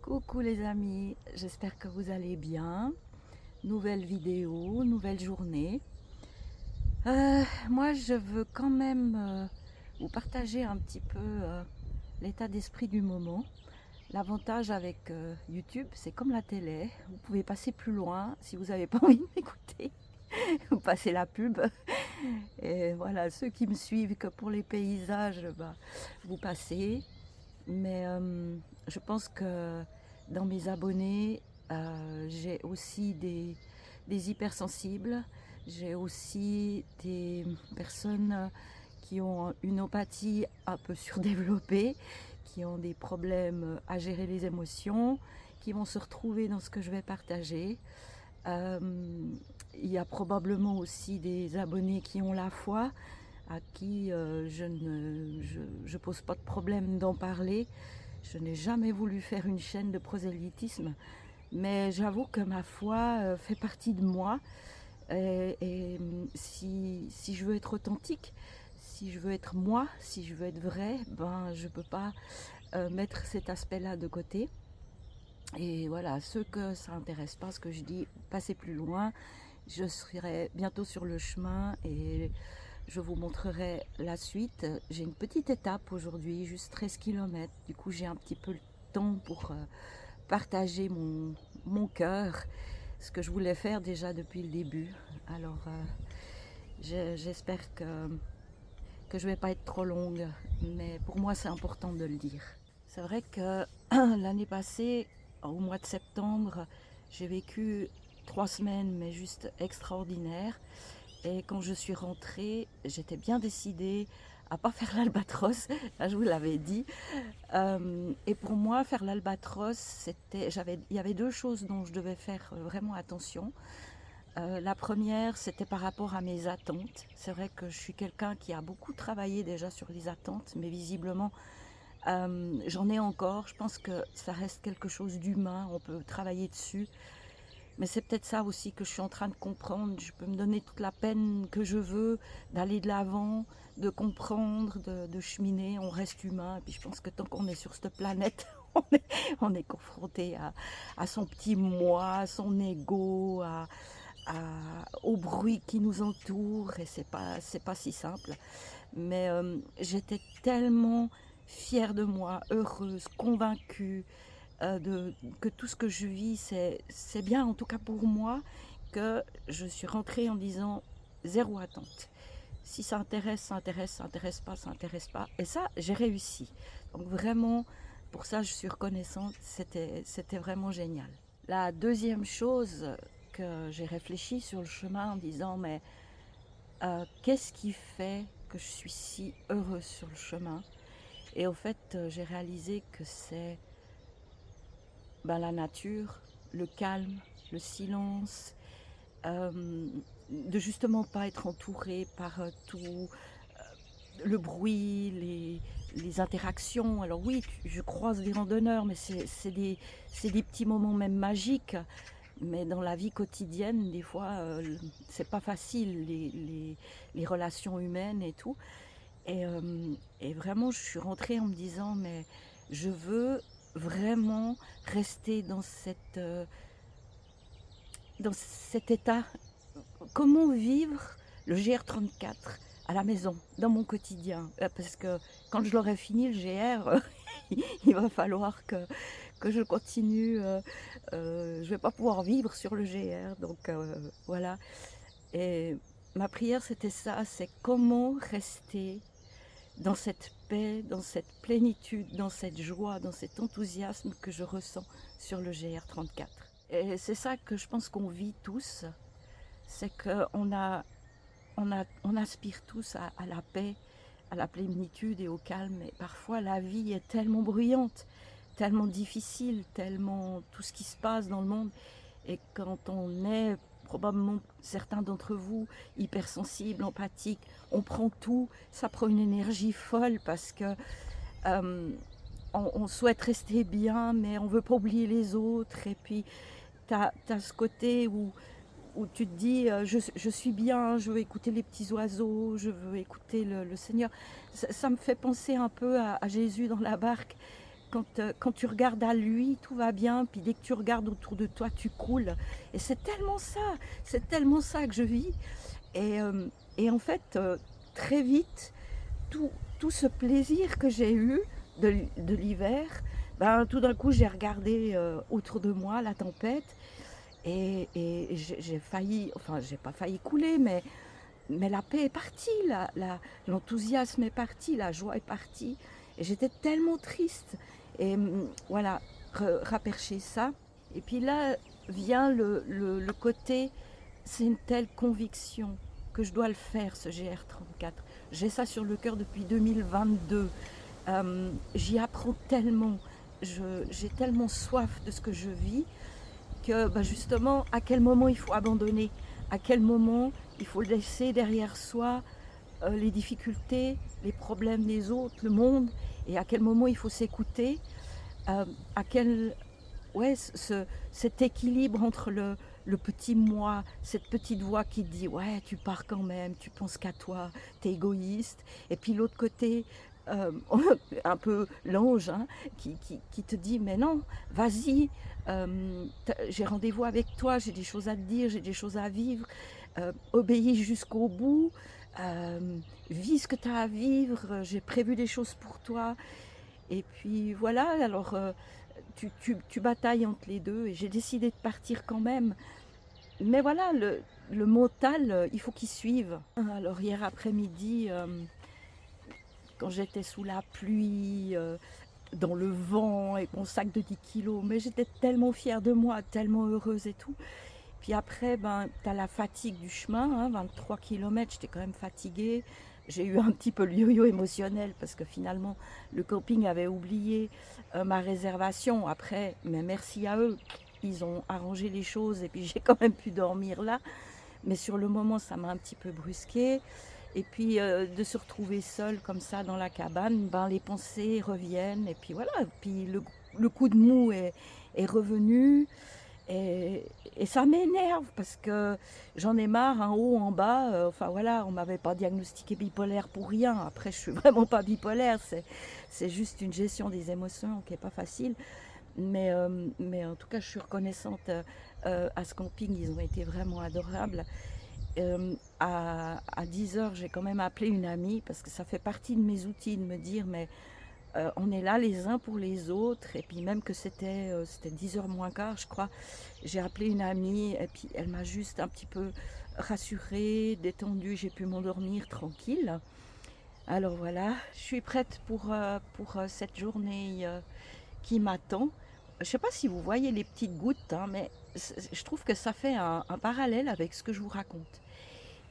Coucou les amis, j'espère que vous allez bien. Nouvelle vidéo, nouvelle journée. Moi je veux quand même vous partager un petit peu l'état d'esprit du moment. L'avantage avec YouTube, c'est comme la télé, vous pouvez passer plus loin si vous n'avez pas envie de m'écouter. Vous passez la pub. Et voilà, ceux qui me suivent que pour les paysages, bah, vous passez. Mais je pense que dans mes abonnés, j'ai aussi des hypersensibles, j'ai aussi des personnes qui ont une empathie un peu surdéveloppée, qui ont des problèmes à gérer les émotions, qui vont se retrouver dans ce que je vais partager. Euh, il y a probablement aussi des abonnés qui ont la foi, à qui je pose pas de problème d'en parler. Je n'ai jamais voulu faire une chaîne de prosélytisme, mais j'avoue que ma foi fait partie de moi. Et si je veux être authentique, si je veux être moi, si je veux être vrai, ben je peux pas mettre cet aspect-là de côté. Et voilà, ceux que ça intéresse pas, ce que je dis, passez plus loin. Je serai bientôt sur le chemin et je vous montrerai la suite. J'ai une petite étape aujourd'hui, juste 13 km. Du coup, j'ai un petit peu le temps pour partager mon cœur, ce que je voulais faire déjà depuis le début. Alors, j'espère que je ne vais pas être trop longue, mais pour moi, c'est important de le dire. C'est vrai que l'année passée, au mois de septembre, j'ai vécu 3 semaines, mais juste extraordinaires. Et quand je suis rentrée, j'étais bien décidée à pas faire l'albatros. Là, je vous l'avais dit. Et pour moi, faire l'albatros, il y avait deux choses dont je devais faire vraiment attention. La première, c'était par rapport à mes attentes. C'est vrai que je suis quelqu'un qui a beaucoup travaillé déjà sur les attentes, mais visiblement, j'en ai encore. Je pense que ça reste quelque chose d'humain. On peut travailler dessus. Mais c'est peut-être ça aussi que je suis en train de comprendre. Je peux me donner toute la peine que je veux d'aller de l'avant, de comprendre, de cheminer. On reste humain. Et puis je pense que tant qu'on est sur cette planète, on est confronté à son petit moi, à son ego, au bruit qui nous entoure. Et c'est pas si simple. Mais j'étais tellement fière de moi, heureuse, convaincue que tout ce que je vis, c'est bien, en tout cas pour moi, que je suis rentrée en disant zéro attente. Si ça intéresse, ça intéresse, ça intéresse pas, ça intéresse pas. Et ça, j'ai réussi. Donc vraiment, pour ça, je suis reconnaissante. C'était vraiment génial. La deuxième chose que j'ai réfléchi sur le chemin en disant, mais qu'est-ce qui fait que je suis si heureuse sur le chemin? Et au fait, j'ai réalisé que c'est la nature, le calme, le silence, de justement pas être entouré par tout le bruit, les interactions. Alors oui, je croise des randonneurs, mais c'est des petits moments même magiques. Mais dans la vie quotidienne, des fois, c'est pas facile, les relations humaines et tout. Et vraiment, je suis rentrée en me disant, mais je veux vraiment rester dans cet état. Comment vivre le GR34 à la maison, dans mon quotidien? Parce que quand je l'aurai fini, le GR, il va falloir que je continue. Je ne vais pas pouvoir vivre sur le GR. Donc voilà. Et ma prière, c'était ça, c'est comment rester dans cette paix, dans cette plénitude, dans cette joie, dans cet enthousiasme que je ressens sur le GR34. Et c'est ça que je pense qu'on vit tous, c'est on aspire tous à la paix, à la plénitude et au calme. Et parfois la vie est tellement bruyante, tellement difficile, tellement tout ce qui se passe dans le monde. Et quand on est probablement certains d'entre vous hypersensibles, empathiques, on prend tout, ça prend une énergie folle parce que euh, on souhaite rester bien, mais on veut pas oublier les autres. Et puis tu as ce côté où tu te dis je suis bien, je veux écouter les petits oiseaux, je veux écouter le Seigneur. Ça me fait penser un peu à Jésus dans la barque quand tu regardes à lui, tout va bien, puis dès que tu regardes autour de toi, tu coules. Et c'est tellement ça que je vis. Et, et en fait, très vite, tout, tout ce plaisir que j'ai eu de l'hiver, ben, tout d'un coup, j'ai regardé autour de moi la tempête et j'ai failli, enfin, j'ai pas failli couler, mais la paix est partie, l'enthousiasme est parti, la joie est partie. Et j'étais tellement triste. Et voilà, rapercher ça. Et puis là vient le côté, c'est une telle conviction que je dois le faire, ce GR34. J'ai ça sur le cœur depuis 2022. J'y apprends tellement. J'ai tellement soif de ce que je vis que bah, justement, à quel moment il faut abandonner, à quel moment il faut laisser derrière soi les difficultés, les problèmes des autres, le monde, et à quel moment il faut s'écouter, à quel ouais, cet équilibre entre le petit moi, cette petite voix qui te dit ouais tu pars quand même, tu penses qu'à toi, t'es égoïste, et puis l'autre côté euh, un peu l'ange hein, qui te dit mais non, vas-y, j'ai rendez-vous avec toi, j'ai des choses à te dire, j'ai des choses à vivre, obéis jusqu'au bout, vis ce que tu as à vivre, j'ai prévu des choses pour toi. Et puis voilà, alors tu batailles entre les deux et j'ai décidé de partir quand même. Mais voilà, le mental, il faut qu'il suive. Alors hier après-midi, quand j'étais sous la pluie, dans le vent et mon sac de 10 kilos, mais j'étais tellement fière de moi, tellement heureuse et tout. Puis après, ben, tu as la fatigue du chemin, hein, 23 km, j'étais quand même fatiguée. J'ai eu un petit peu le yo-yo émotionnel parce que finalement, le camping avait oublié ma réservation. Après, mais merci à eux, ils ont arrangé les choses et puis j'ai quand même pu dormir là. Mais sur le moment, ça m'a un petit peu brusqué. Et puis de se retrouver seule comme ça dans la cabane, ben, les pensées reviennent. Et puis voilà, puis le coup de mou est revenu. Et, et ça m'énerve parce que j'en ai marre, en haut, en bas. Enfin voilà, on m'avait pas diagnostiqué bipolaire pour rien. Après, je suis vraiment pas bipolaire. C'est juste une gestion des émotions qui est pas facile. Mais en tout cas, je suis reconnaissante à ce camping. Ils ont été vraiment adorables. À 10 heures, j'ai quand même appelé une amie parce que ça fait partie de mes outils de me dire mais on est là les uns pour les autres. Et puis même que c'était 10 heures moins quart, je crois, j'ai appelé une amie et puis elle m'a juste un petit peu rassurée, détendue, j'ai pu m'endormir tranquille. Alors voilà, je suis prête pour cette journée qui m'attend. Je ne sais pas si vous voyez les petites gouttes, hein, mais je trouve que ça fait un parallèle avec ce que je vous raconte.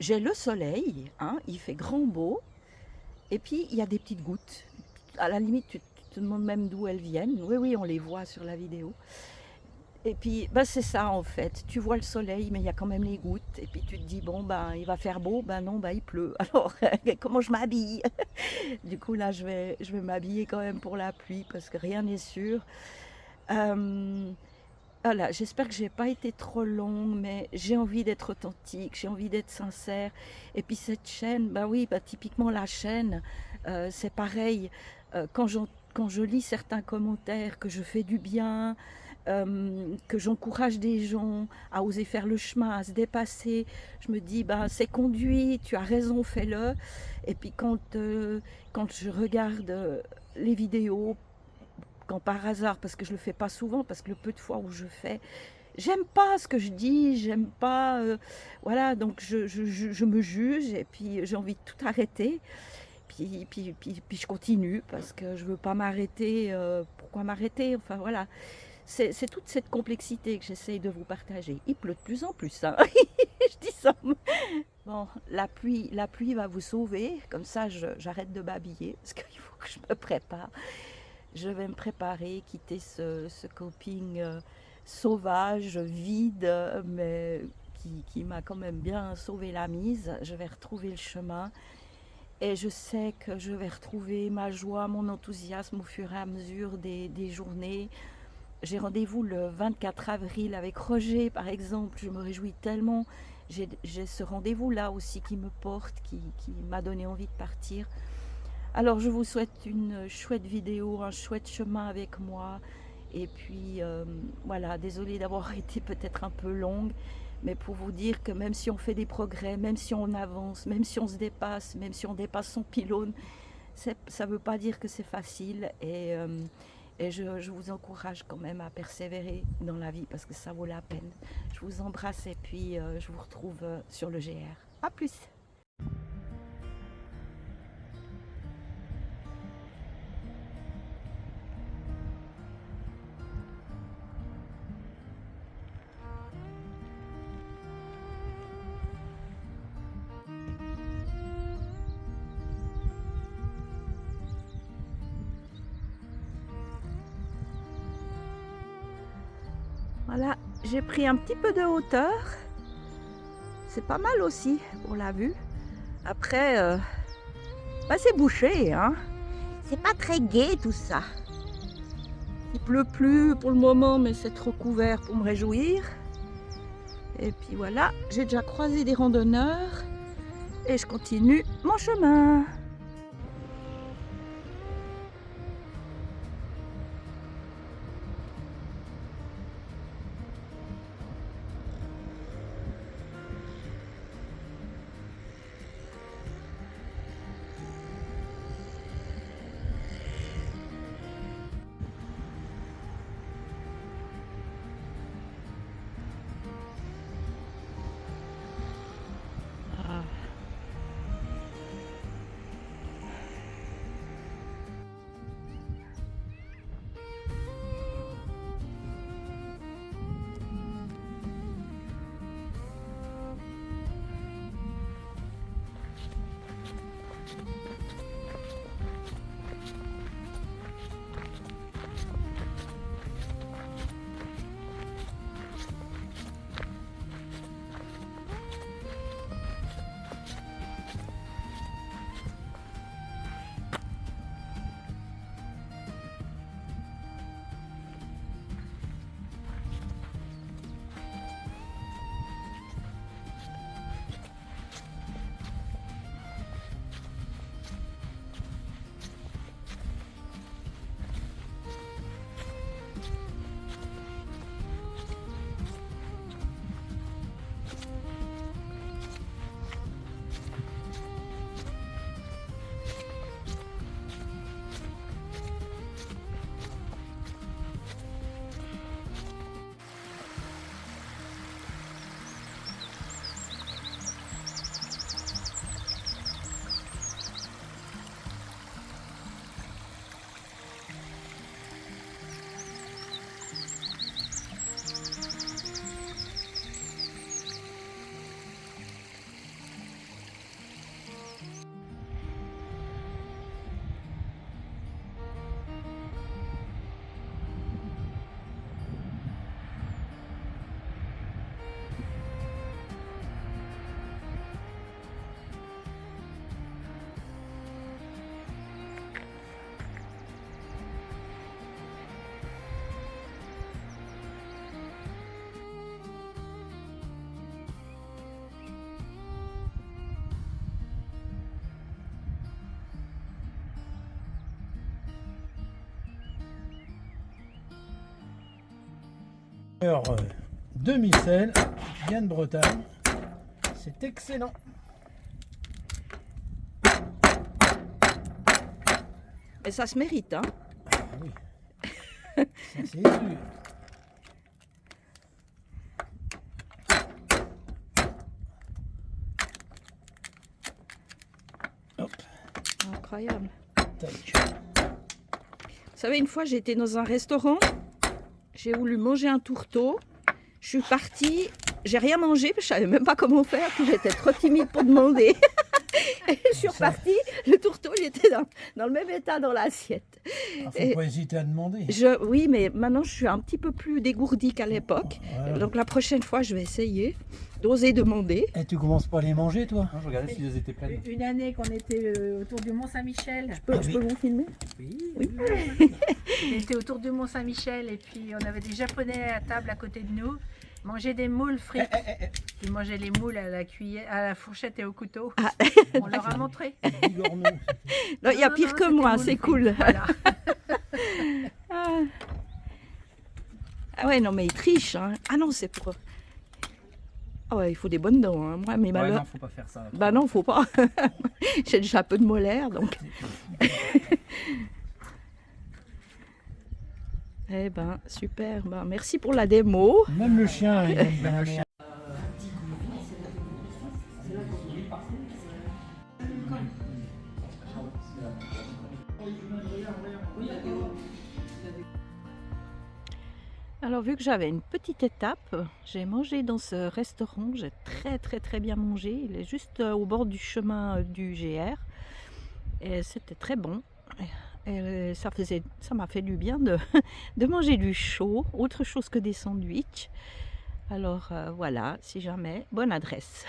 J'ai le soleil, hein, il fait grand beau, et puis il y a des petites gouttes. À la limite, tu te demandes même d'où elles viennent. Oui, oui, on les voit sur la vidéo. Et puis, ben, c'est ça en fait. Tu vois le soleil, mais il y a quand même les gouttes. Et puis tu te dis, bon, ben, il va faire beau. Ben non, ben, il pleut. Alors, comment je m'habille? Du coup, là, je vais m'habiller quand même pour la pluie parce que rien n'est sûr. Euh, voilà, j'espère que j'ai pas été trop longue, mais j'ai envie d'être authentique, j'ai envie d'être sincère. Et puis cette chaîne, bah oui, bah typiquement la chaîne, c'est pareil. Quand je lis certains commentaires, que je fais du bien, que j'encourage des gens à oser faire le chemin, à se dépasser, je me dis, bah c'est conduit, tu as raison, fais-le. Et puis quand je regarde les vidéos, quand par hasard, parce que je le fais pas souvent, parce que le peu de fois où je fais, j'aime pas ce que je dis, j'aime pas, voilà, donc je me juge et puis j'ai envie de tout arrêter. Puis je continue parce que je veux pas m'arrêter. Pourquoi m'arrêter? Enfin voilà, c'est toute cette complexité que j'essaye de vous partager. Il pleut de plus en plus, hein. Je dis ça. Bon, la pluie va vous sauver. Comme ça, j'arrête de m'habiller parce qu'il faut que je me prépare. Je vais me préparer, quitter ce camping sauvage, vide, mais qui m'a quand même bien sauvé la mise. Je vais retrouver le chemin et je sais que je vais retrouver ma joie, mon enthousiasme au fur et à mesure des journées. J'ai rendez-vous le 24 avril avec Roger, par exemple. Je me réjouis tellement. J'ai ce rendez-vous là aussi qui me porte, qui m'a donné envie de partir. Alors je vous souhaite une chouette vidéo, un chouette chemin avec moi. Et puis voilà, désolée d'avoir été peut-être un peu longue, mais pour vous dire que même si on fait des progrès, même si on avance, même si on se dépasse, même si on dépasse son pylône, ça ne veut pas dire que c'est facile. Et je vous encourage quand même à persévérer dans la vie parce que ça vaut la peine. Je vous embrasse et puis je vous retrouve sur le GR. A plus! Voilà, j'ai pris un petit peu de hauteur. C'est pas mal aussi pour la vue. Après, bah c'est bouché, hein. C'est pas très gai tout ça. Il pleut plus pour le moment, mais c'est trop couvert pour me réjouir. Et puis voilà, j'ai déjà croisé des randonneurs et je continue mon chemin. Alors, demi-sel, vient de Bretagne, c'est excellent. Et ça se mérite, hein. Ah oui, ça c'est sûr. Hop, Incroyable. tac. Vous savez, une fois j'étais dans un restaurant, j'ai voulu manger un tourteau, je suis partie, j'ai rien mangé, parce que je savais même pas comment faire, puis j'étais trop timide pour demander. Et je suis repartie, le tourteau il était dans le même état dans l'assiette. Ah, faut Et pas hésiter à demander. oui, mais maintenant je suis un petit peu plus dégourdie qu'à l'époque. Voilà. Donc la prochaine fois je vais essayer d'oser demander. Et tu commences pas à les manger toi? Non, je regardais si elles étaient pleines. Une année qu'on était autour du Mont-Saint-Michel. Je peux vous filmer? Oui. Oui. On était autour du Mont-Saint-Michel et puis on avait des Japonais à table à côté de nous. Manger des moules frites. Puis manger les moules à la cuillère, à la fourchette et au couteau. Ah. On leur a montré. Bigorneau. Non, il y a Non, pire non, que c'était moi, moules c'est frites. cool. Voilà. Ah. Ah ouais, non, mais il triche. Hein. Ah non, c'est pour... Ah ouais, il faut des bonnes dents. Hein. Moi, mes Ouais, malheurs... non, faut pas faire ça. Bah non, faut pas. J'ai déjà un peu de molaire, donc... Eh ben, super. Ben, merci pour la démo. Même le chien, il aime bien la merde. Alors, vu que j'avais une petite étape, j'ai mangé dans ce restaurant. J'ai très bien mangé. Il est juste au bord du chemin du GR. Et c'était très bon. Et ça m'a fait du bien de manger du chaud, autre chose que des sandwichs. Alors voilà, si jamais, bonne adresse.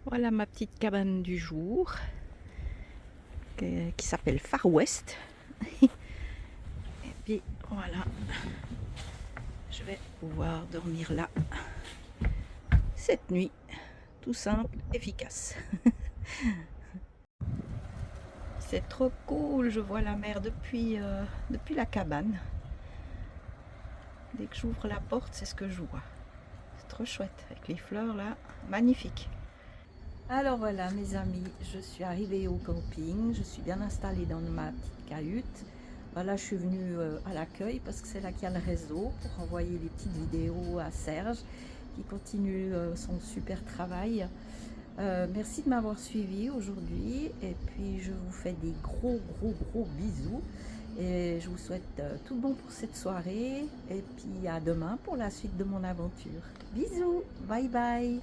Voilà ma petite cabane du jour qui s'appelle Far West. Et puis voilà, je vais pouvoir dormir là cette nuit, tout simple, efficace. C'est trop cool, je vois la mer depuis la cabane. Dès que j'ouvre la porte, c'est ce que je vois. C'est trop chouette, avec les fleurs là, magnifique. Alors voilà mes amis, je suis arrivée au camping, je suis bien installée dans ma petite cahute. Voilà, je suis venue à l'accueil parce que c'est là qu'il y a le réseau pour envoyer les petites vidéos à Serge qui continue son super travail. Merci de m'avoir suivi aujourd'hui et puis je vous fais des gros bisous et je vous souhaite tout bon pour cette soirée et puis à demain pour la suite de mon aventure. Bisous, bye bye.